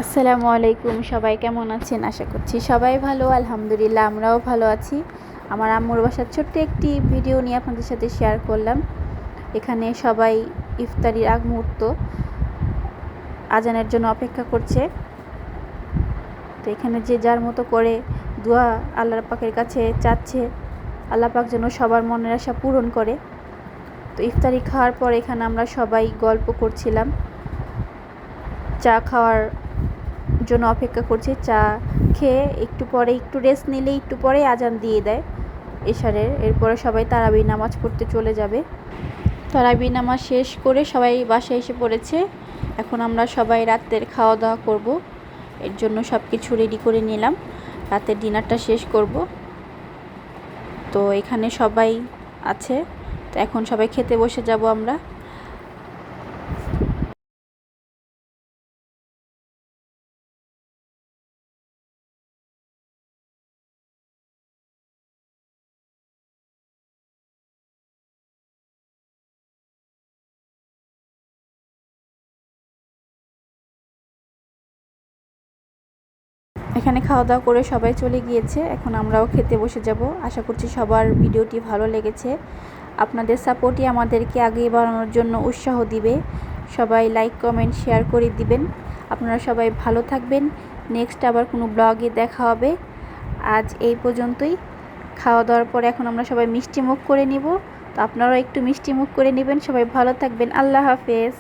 আসসালামু আলাইকুম। সবাই কেমন আছেন? আশা করছি সবাই ভালো। আলহামদুলিল্লাহ আমরাও ভালো আছি। আমার আম্মুর বাসার ছোট্ট একটি ভিডিও নিয়ে আপনাদের সাথে শেয়ার করলাম। এখানে সবাই ইফতারির আগ মুহূর্ত আজানের জন্য অপেক্ষা করছে। তো এখানে যে যার মতো করে দোয়া আল্লাহ পাকের কাছে চাচ্ছে, আল্লাহ পাক যেন সবার মনের আশা পূরণ করে। তো ইফতারি খাওয়ার পর এখানে আমরা সবাই গল্প করছিলাম, চা খাওয়ার জন্য অপেক্ষা করছি। চা খেয়ে একটু পরে একটু রেস্ট নিলে একটু পরে আজান দিয়ে দেয় এশারের। এরপরে সবাই তারাবি নামাজ পড়তে চলে যাবে। তারাবি নামাজ শেষ করে সবাই বাসায় এসে পড়েছে। এখন আমরা সবাই রাতের খাওয়া দাওয়া করব। এর জন্য সব কিছু রেডি করে নিলাম, রাতের ডিনারটা শেষ করব। তো এখানে সবাই আছে, তো এখন সবাই খেতে বসে যাব আমরা। এখানে খাওয়া দাওয়া করে সবাই চলে গিয়েছে, এখন আমরাও খেতে বসে যাব। আশা করছি সবার ভিডিওটি ভালো লেগেছে। আপনাদের সাপোর্টই আমাদেরকে আগে বাড়ানোর জন্য উৎসাহ দিবে। সবাই লাইক কমেন্ট শেয়ার করে দিবেন। আপনারা সবাই ভালো থাকবেন। নেক্সট আবার কোনো ব্লগে দেখা হবে। আজ এই পর্যন্তই। খাওয়া দাওয়ার পর এখন আমরা সবাই মিষ্টি মুখ করে নিব। তো আপনারাও একটু মিষ্টি মুখ করে নেবেন। সবাই ভালো থাকবেন। আল্লাহ হাফেজ।